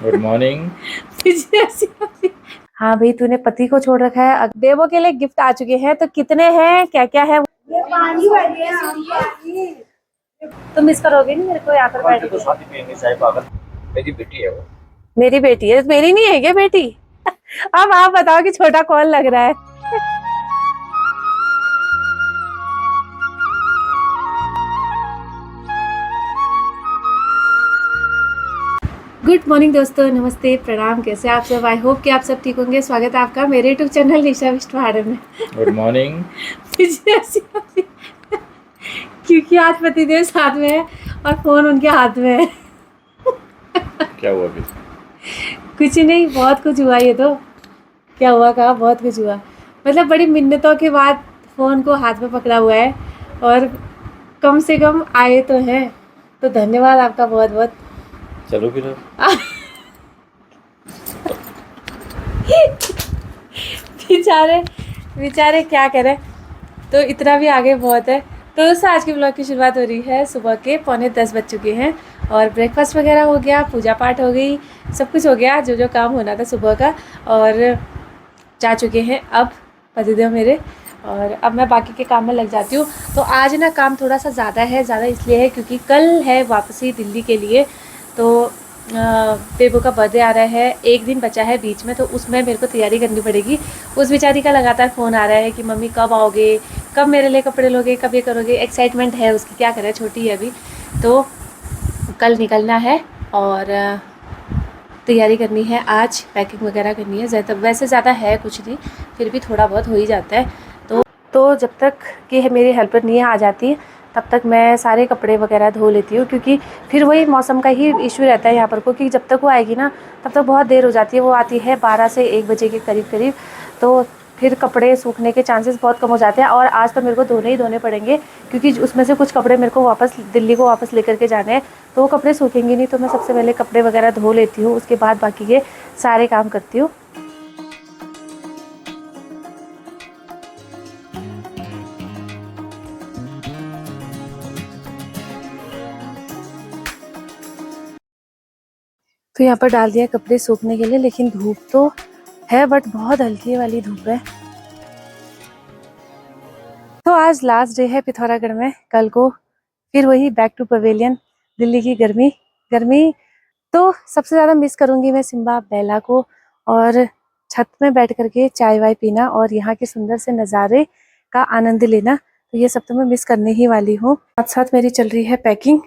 Good morning. हाँ भाई, तूने पति को छोड़ रखा है। बेबो के लिए गिफ्ट आ चुके हैं, तो कितने हैं, क्या क्या है? ये पानी भर गया हम पानी। तुम मिस करोगे नहीं मेरे को यहाँ पर बैठ के? शादी में नहीं चाहे पागल, मेरी बेटी है वो। मेरी बेटी है, मेरी नहीं है क्या बेटी? अब आप बताओ कि छोटा कौन लग रहा है। गुड मॉर्निंग दोस्तों, नमस्ते, प्रणाम। कैसे आप सब? आई होप कि आप सब ठीक होंगे। स्वागत है आपका मेरे यूट्यूब चैनल निशा विष्ट में। Good morning. क्योंकि आज पतिदेव साथ में है और फोन उनके हाथ में है। क्या हुआ अभी? कुछ नहीं, बहुत कुछ हुआ। ये तो क्या हुआ, कहा बहुत कुछ हुआ। मतलब बड़ी मिन्नतों के बाद फ़ोन को हाथ में पकड़ा हुआ है और कम से कम आए तो हैं। तो धन्यवाद आपका बहुत बहुत। चलो फिर। बेचारे बेचारे क्या करें, तो इतना भी आगे बहुत है। तो दोस्तों, आज के ब्लॉग की शुरुआत हो रही है। सुबह के 9:45 बज चुके हैं और ब्रेकफास्ट वगैरह हो गया, पूजा पाठ हो गई, सब कुछ हो गया जो जो काम होना था सुबह का। और जा चुके हैं अब पतिदेव मेरे, और अब मैं बाकी के काम में लग जाती हूँ। तो आज ना काम थोड़ा सा ज़्यादा है। ज़्यादा इसलिए है क्योंकि कल है वापसी दिल्ली के लिए। तो बेबू का बर्थडे आ रहा है, एक दिन बचा है बीच में, तो उसमें मेरे को तैयारी करनी पड़ेगी। उस बेचारी का लगातार फ़ोन आ रहा है कि मम्मी कब आओगे, कब मेरे लिए कपड़े लोगे, कब ये करोगे। एक्साइटमेंट है उसकी, क्या करें, छोटी है अभी। तो कल निकलना है और तैयारी करनी है, आज पैकिंग वगैरह करनी है। वैसे ज़्यादा है कुछ नहीं, फिर भी थोड़ा बहुत हो ही जाता है। तो जब तक कि मेरी हेल्पर नहीं आ जाती तब तक मैं सारे कपड़े वगैरह धो लेती हूँ, क्योंकि फिर वही मौसम का ही इशू रहता है यहाँ पर को, कि जब तक वो आएगी ना तब तक बहुत देर हो जाती है। वो आती है 12 से 1 बजे के करीब करीब, तो फिर कपड़े सूखने के चांसेस बहुत कम हो जाते हैं। और आज तो मेरे को धोने ही धोने पड़ेंगे, क्योंकि उसमें से कुछ कपड़े मेरे को वापस दिल्ली को वापस लेकर के जाने हैं, तो वो कपड़े सूखेंगे नहीं। तो मैं सबसे पहले कपड़े वगैरह धो लेती हूँ, उसके बाद बाकी के सारे काम करती हूँ। तो यहाँ पर डाल दिया कपड़े सूखने के लिए, लेकिन धूप तो है बट बहुत हल्की वाली धूप है। तो आज लास्ट डे है पिथौरागढ़ में। कल को फिर वही बैक टू पवेलियन, दिल्ली की गर्मी गर्मी। तो सबसे ज़्यादा मिस करूँगी मैं सिम्बा, बेला को, और छत में बैठ करके चाय वाय पीना और यहाँ के सुंदर से नज़ारे का आनंद लेना। तो ये सब तो मैं मिस करने ही वाली हूँ। साथ साथ मेरी चल रही है पैकिंग।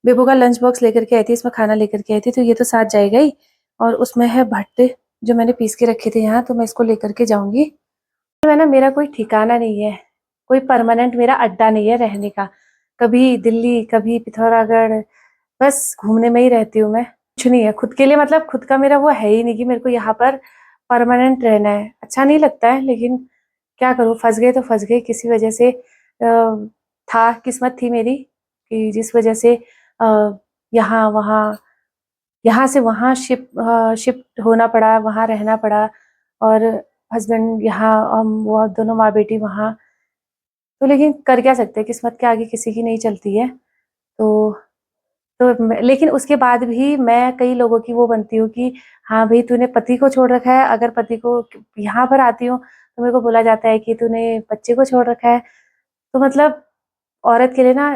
बेबू का लंच बॉक्स लेकर के आई थी, इसमें खाना लेकर के आई थी, तो ये तो साथ जाएगा ही। और उसमें है भट्टे जो मैंने पीस के रखे थे यहाँ, तो मैं इसको लेकर के जाऊंगी। मैं ना, मेरा कोई ठिकाना नहीं है, कोई परमानेंट मेरा अड्डा नहीं है रहने का। कभी दिल्ली, कभी पिथौरागढ़, बस घूमने में ही रहती हूँ मैं। कुछ नहीं है खुद के लिए, मतलब खुद का मेरा वो है ही नहीं कि मेरे को यहाँ पर परमानेंट रहना है। अच्छा नहीं लगता है, लेकिन क्या करूँ, फंस गए तो फंस गए किसी वजह से। था, किस्मत थी मेरी कि जिस वजह से यहाँ वहाँ, यहाँ से वहाँ शिफ्ट होना पड़ा, वहाँ रहना पड़ा। और हस्बैंड यहाँ, हम वो दोनों माँ बेटी वहाँ। तो लेकिन कर क्या सकते हैं, किस्मत के आगे किसी की नहीं चलती है। तो लेकिन उसके बाद भी मैं कई लोगों की वो बनती हूँ कि हाँ भाई, तूने पति को छोड़ रखा है। अगर पति को यहाँ पर आती हूँ तो मेरे को बोला जाता है कि तूने बच्चे को छोड़ रखा है। तो मतलब औरत के लिए ना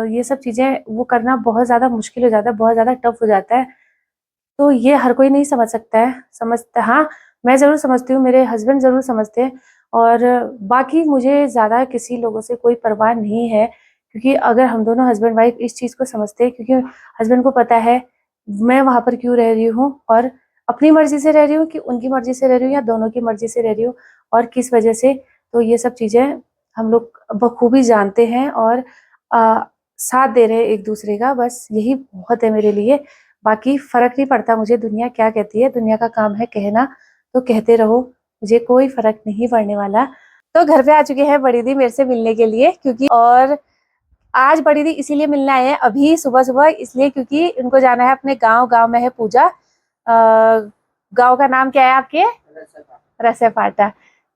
ये सब चीज़ें वो करना बहुत ज़्यादा मुश्किल हो जाता है, बहुत ज़्यादा टफ हो जाता है। तो ये हर कोई नहीं समझ सकता है, समझता, हाँ मैं ज़रूर समझती हूँ, मेरे हस्बैंड ज़रूर समझते हैं। और बाकी मुझे ज़्यादा किसी लोगों से कोई परवाह नहीं है, क्योंकि अगर हम दोनों हस्बैंड वाइफ इस चीज़ को समझते हैं, क्योंकि हस्बैंड को पता है मैं वहाँ पर क्यों रह रही हूँ, और अपनी मर्जी से रह रही हूँ कि उनकी मर्जी से रह रही हूँ या दोनों की मर्जी से रह रही हूँ, और किस वजह से। तो ये सब चीज़ें हम लोग बखूबी जानते हैं और साथ दे रहे हैं एक दूसरे का, बस यही बहुत है मेरे लिए। बाकी फ़र्क नहीं पड़ता मुझे दुनिया क्या कहती है, दुनिया का काम है कहना, तो कहते रहो, मुझे कोई फ़र्क नहीं पड़ने वाला। तो घर पे आ चुके हैं बड़ी दी मेरे से मिलने के लिए, क्योंकि और आज बड़ी दी इसीलिए मिलने आए हैं अभी सुबह-सुबह, इसलिए क्योंकि उनको जाना है अपने गाँव। गाँव में है पूजा। गाँव का नाम क्या है आपके? रसेपाटा।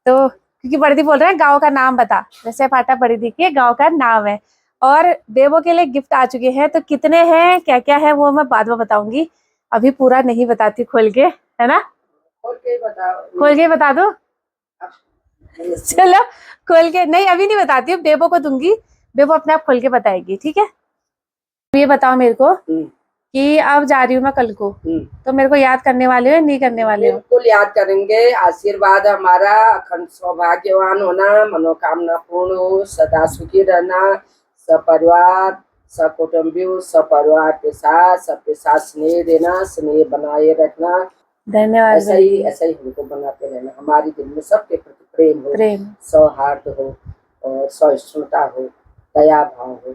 तो क्योंकि बड़ी दी बोल रहे हैं गाँव का नाम बता, रसेपाटा बड़ी दी के गाँव का नाम है। और बेबो के लिए गिफ्ट आ चुके हैं, तो कितने हैं, क्या क्या है, वो मैं बाद में बताऊंगी। अभी पूरा नहीं बताती खोल के, है ना? खोल के बता दो। चलो खोल के नहीं, अभी नहीं बताती हूँ, बेबो को दूंगी, बेबो अपने आप खोल के बताएगी, ठीक है? ये बताओ मेरे को कि अब जा रही हूँ मैं कल को, तो मेरे को याद करने वाले हो या नहीं करने वाले हो? बिल्कुल याद करेंगे। आशीर्वाद हमारा अखंड सौभाग्यवान होना, मनोकामना पूर्ण हो, सदा सुखी रहना, सपरिवार सकुटुंबियों सपरिवार के साथ सबके साथ स्नेह देना, स्नेह बनाए रखना। धन्यवाद। ऐसा ही हमको बनाते रहना। हमारी दिल में सबके प्रति प्रेम हो, सौहार्द हो और सहिष्णुता हो, दया भाव हो।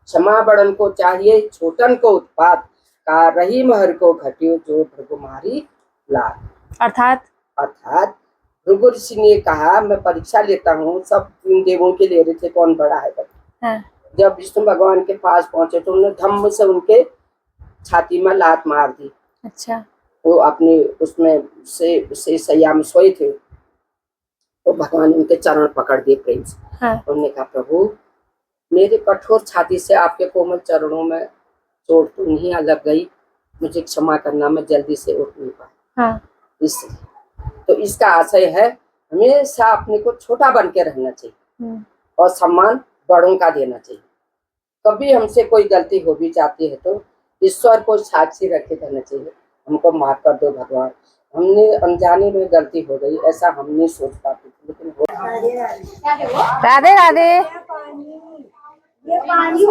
क्षमा बड़न को चाहिए, छोटन को उत्पात का रही महर को घटियो जो भृगुमारी लाल। अर्थात भृगु ऋषि ने कहा, मैं परीक्षा लेता हूँ, सब तीन देवों के ले रहे थे कौन बड़ा है। हाँ। जब विष्णु भगवान के पास पहुंचे तो उन्होंने धम्म से उनके छाती में लात मार दी। अच्छा। वो अपने उसमें से सैया में सोए थे, तो भगवान उनके चरण पकड़ दिए प्रेम से। हाँ। उन्होंने कहा, प्रभु मेरे कठोर छाती से आपके कोमल चरणों में चोट तो नहीं लग गई, मुझे क्षमा करना, मैं जल्दी से उठ नहीं पाया। हाँ। इसलिए तो इसका आशय है हमेशा अपने को छोटा बन के रहना चाहिए और सम्मान बड़ों का देना चाहिए। कभी हमसे कोई गलती हो भी जाती है तो ईश्वर को साक्षी रखे रहना चाहिए, हमको माफ कर दो भगवान, हमने अनजाने में गलती हो गई, ऐसा हम नहीं सोच पाते थे, लेकिन राधे राधे। ये पानी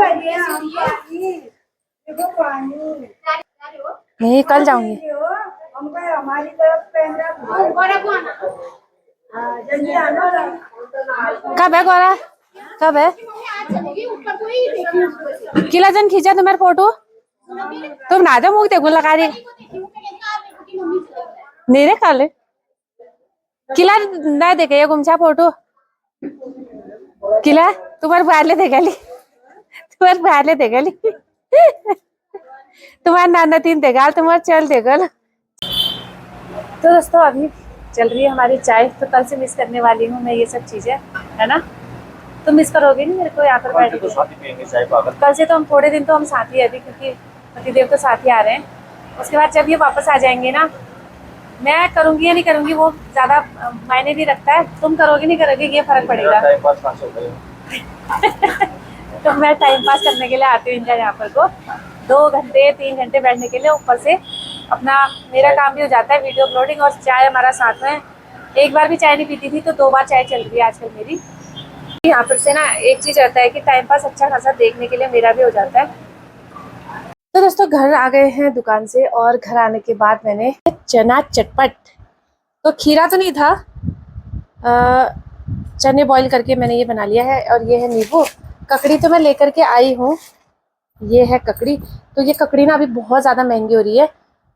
नहीं, कल जाऊंगी। हमारी तरफ कब है गौरा, कब है? किला जन खींचा तुम्हारे फोटो, तुम ना जाओ मुँह देखो लगा रही नहीं रे काले किला ना देखे ये गुमछा फोटो किला तुम्हारे बाहर देखे ली, तुम्हारे बाहर देखे ली, तुम्हारा नाना तीन देखा, तुम्हारा चल देखा। तो दोस्तों अभी चल रही है हमारी चाय, तो कल से मिस करने वाली हूँ मैं ये सब चीजें, है ना? तो मिस करोगे नहीं मेरे को यहाँ पर बैठ के? कल से तो हम थोड़े दिन तो हम साथ ही है अभी, क्योंकि पतिदेव तो साथ ही आ रहे हैं। उसके बाद जब ये वापस आ जाएंगे ना, मैं करूंगी या नहीं करूंगी वो ज्यादा मायने नहीं रखता है, तुम करोगे नहीं करोगे ये फर्क पड़ेगा। तो मैं टाइम पास करने के लिए आती हूँ इनका यहाँ पर को 2 घंटे 3 घंटे बैठने के लिए, ऊपर से अपना मेरा काम भी हो जाता है, वीडियो अपलोडिंग, और चाय हमारा साथ में। एक बार भी चाय नहीं पीती थी तो 2 बार चाय चल रही है आजकल मेरी। यहाँ पर से ना एक चीज रहता है कि टाइम पास अच्छा खासा देखने के लिए मेरा भी हो जाता है। तो दोस्तों घर आ गए हैं दुकान से, और घर आने के बाद मैंने चना चटपट, तो खीरा तो नहीं था, चने बॉईल करके मैंने ये बना लिया है, और ये है नींबू। ककड़ी तो मैं लेकर के आई हूँ, ये है ककड़ी। तो ये ककड़ी ना अभी बहुत ज़्यादा महंगी हो रही है,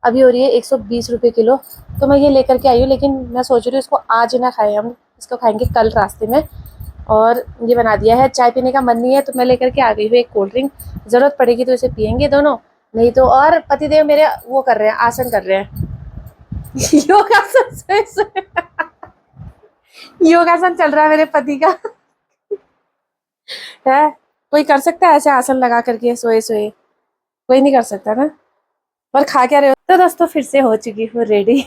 अभी हो रही है 120 रुपये किलो, तो मैं ये लेकर के आई हूँ। लेकिन मैं सोच रही हूँ इसको आज ना खाएं, हम इसको खाएंगे कल रास्ते में। और ये बना दिया है, चाय पीने का मन नहीं है तो मैं लेकर के आ गई हूँ एक कोल्ड ड्रिंक, ज़रूरत पड़ेगी तो इसे पियेंगे दोनों, नहीं तो। और पतिदेव मेरे वो कर रहे हैं, आसन कर रहे हैं योगासन योगासन चल रहा है मेरे पति का है। कोई कर सकता है ऐसे आसन लगा करके सोए सोए? कोई नहीं कर सकता ना। और खा क्या रहे हो? तो दोस्तों फिर से हो चुकी हूँ रेडी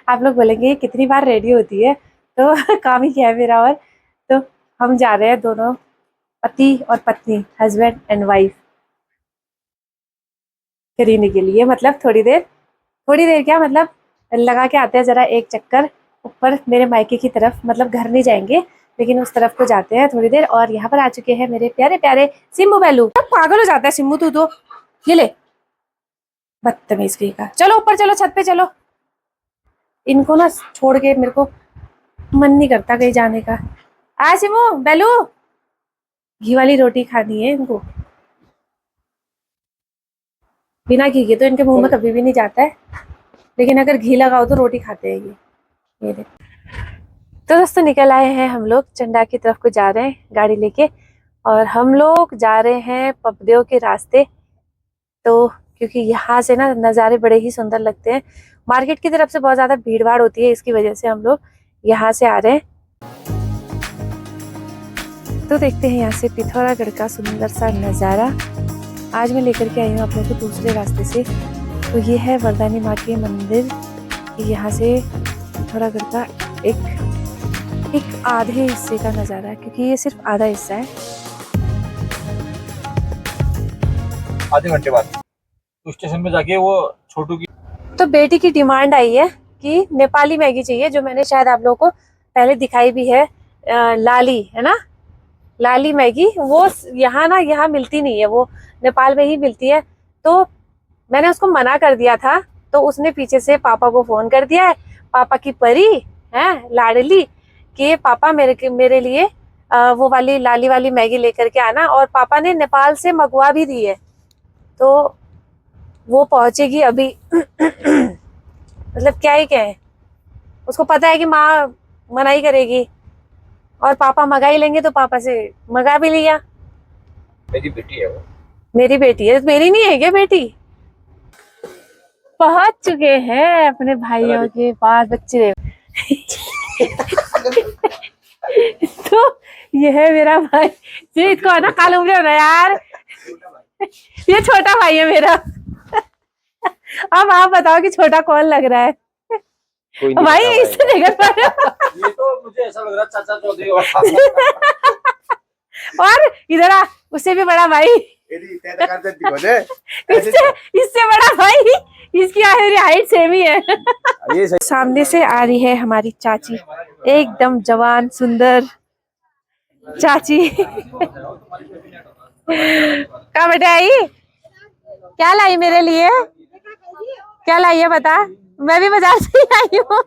आप लोग बोलेंगे कितनी बार रेडी होती है, तो काम ही क्या है मेरा। और तो हम जा रहे हैं दोनों पति और पत्नी, हस्बैंड एंड वाइफ, खरीदने के लिए। मतलब थोड़ी देर क्या, मतलब लगा के आते हैं जरा एक चक्कर ऊपर मेरे मायके की तरफ, मतलब घर नहीं जाएंगे लेकिन उस तरफ को जाते हैं थोड़ी देर। और यहाँ पर आ चुके हैं मेरे प्यारे प्यारे सिम्बू बैलू। पागल हो जाता है सिम्बू तू तो, ये ले बदतमीज कहीं का। चलो ऊपर चलो, छत पे चलो, इनको ना छोड़ के मेरे को मन नहीं करता कहीं जाने का। आ सिम्बू बैलू, घी वाली रोटी खानी है इनको, बिना घी के तो इनके मुंह में कभी भी नहीं जाता है, लेकिन अगर घी लगाओ तो रोटी खाते हैं ये देख। तो दोस्तों निकल आए हैं हम लोग, चंडा की तरफ को जा रहे हैं गाड़ी लेके, और हम लोग जा रहे हैं पपदेव के रास्ते। तो क्योंकि यहाँ से ना नज़ारे बड़े ही सुंदर लगते हैं, मार्केट की तरफ से बहुत ज़्यादा भीड़ भाड़ होती है, इसकी वजह से हम लोग यहाँ से आ रहे हैं। तो देखते हैं यहाँ से पिथौरागढ़ का सुंदर सा नज़ारा। आज मैं लेकर के आई हूँ अपने को दूसरे रास्ते से, तो ये है वरदानी माँ के मंदिर। यहाँ से पिथौरागढ़ का एक आधे हिस्से का नज़ारा है, क्योंकि ये सिर्फ आधा हिस्सा है। आधे घंटे बाद तो स्टेशन पे जाके वो छोटू की तो बेटी की डिमांड आई है कि नेपाली मैगी चाहिए, जो मैंने शायद आप लोगों को पहले दिखाई भी है। लाली है ना, लाली मैगी, वो यहाँ मिलती नहीं है, वो नेपाल में ही मिलती है। तो मैंने उसको मना कर दिया था, तो उसने पीछे से पापा को फोन कर दिया है, पापा की परी है लाडली, कि पापा मेरे लिए वो वाली लाली वाली मैगी लेकर के आना। और पापा ने नेपाल से मंगवा भी दी है, तो वो पहुंचेगी अभी। मतलब क्या ही कहें, उसको पता है कि माँ मनाही करेगी, और पापा मंगा ही लेंगे, तो पापा से मंगा भी लिया। मेरी बेटी है वो। मेरी बेटी है, मेरी नहीं है क्या बेटी? पहुंच चुके हैं अपने भाइयों के पास बच्चे। तो ये है मेरा भाई, ये इसको है ना कालू ना यार, ये छोटा भाई है मेरा। अब आप बताओ कि छोटा कौन लग रहा है? कोई नहीं भाई पता इससे नहीं कर पा रहे हो। ये तो मुझे ऐसा लग रहा है चाचा चौधरी और इधर आ, उससे भी बड़ा भाई, इससे बड़ा भाई, इसकी हाइट सेम ही है। सामने से आ रही है हमारी चाची, एकदम जवान सुंदर चाची। कहाँ बेटा आई? क्या लाई मेरे लिए? क्या लाई है बता? मैं भी बाजार से ही आई हूँ।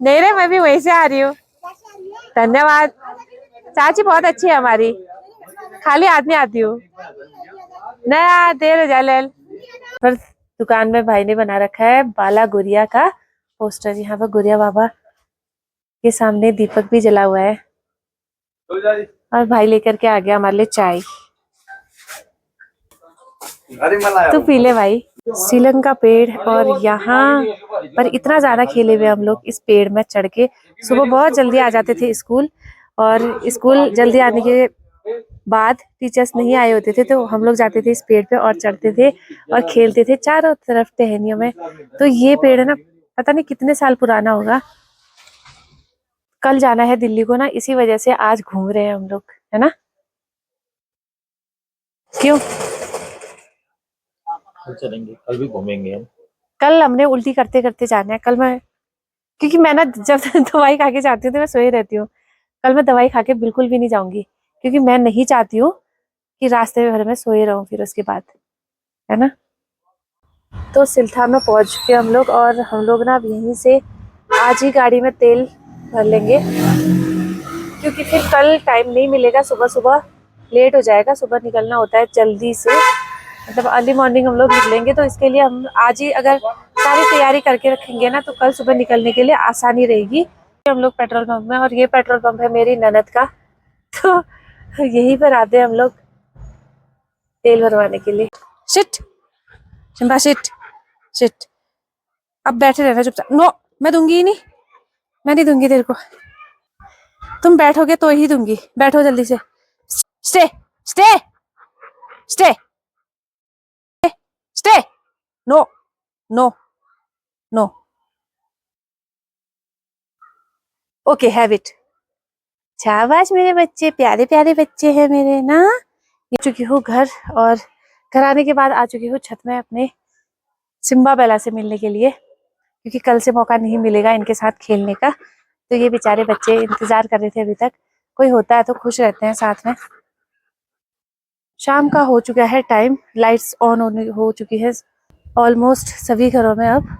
नहीं रे, मैं भी वहीं से आ रही हूँ। धन्यवाद, चाची बहुत अच्छी है हमारी, खाली हाथ में आती हूँ। नया देर जलेल पर दुकान में भाई ने बना रखा है बाला गुड़िया का पोस्टर। यहाँ पर गुड़िया बाबा के सामने दीपक भी जला हुआ है, और भाई लेकर के आ गया हमारे लिए चाय। तो पी ले भाई। सीलंग का पेड़, और यहाँ पर इतना ज्यादा खेले हुए हम लोग इस पेड़ में चढ़ के। सुबह बहुत जल्दी आ जाते थे स्कूल, और स्कूल जल्दी आने के बाद टीचर्स नहीं आए होते थे, तो हम लोग जाते थे इस पेड़ पे और चढ़ते थे और खेलते थे चारों तरफ टहनियों में। तो ये पेड़ है ना, पता नहीं कितने साल पुराना होगा। कल जाना है दिल्ली को ना, इसी वजह से आज घूम रहे हैं हम लोग, है ना? क्यों? कल चलेंगे, कल भी घूमेंगे हम। कल हमने उल्टी करते करते जाना है। कल मैं, क्योंकि मैं ना जब दवाई खा के जाती हूँ तो मैं सोई रहती हूँ। कल मैं दवाई खा के बिल्कुल भी नहीं जाऊंगी, क्योंकि मैं नहीं चाहती हूँ कि रास्ते भर में सोए रहूं फिर उसके बाद, है ना? तो सिलथा में पहुंच चुके हम लोग, और हम लोग ना अब यहीं से आज ही गाड़ी में तेल भर लेंगे, क्योंकि फिर कल टाइम नहीं मिलेगा। सुबह सुबह लेट हो जाएगा, सुबह निकलना होता है जल्दी से, मतलब अर्ली मॉर्निंग हम लोग निकलेंगे। तो इसके लिए हम आज ही अगर सारी तैयारी करके रखेंगे ना, तो कल सुबह निकलने के लिए आसानी रहेगी। हम लोग पेट्रोल पंप में, और ये पेट्रोल पंप है मेरी ननद का, तो यहीं पर आते हैं हम लोग तेल भरवाने के लिए। शिट शिम्बा, शिट शिट, अब बैठे रहना चुपचाप। नो, मैं दूंगी ही नहीं, मैं नहीं दूंगी तेरे को। तुम बैठोगे तो ही दूंगी, बैठो जल्दी से। Stay stay stay stay, no no no, okay have it. शाबाश मेरे बच्चे, प्यारे प्यारे बच्चे हैं मेरे ना। ये चुकी हूँ घर, और घर आने के बाद आ चुकी हूँ छत में अपने सिम्बा बेला से मिलने के लिए, क्योंकि कल से मौका नहीं मिलेगा इनके साथ खेलने का। तो ये बेचारे बच्चे इंतजार कर रहे थे अभी तक, कोई होता है तो खुश रहते हैं साथ में। शाम का हो चुका है टाइम, लाइट्स ऑन हो चुकी है ऑलमोस्ट सभी घरों में अब।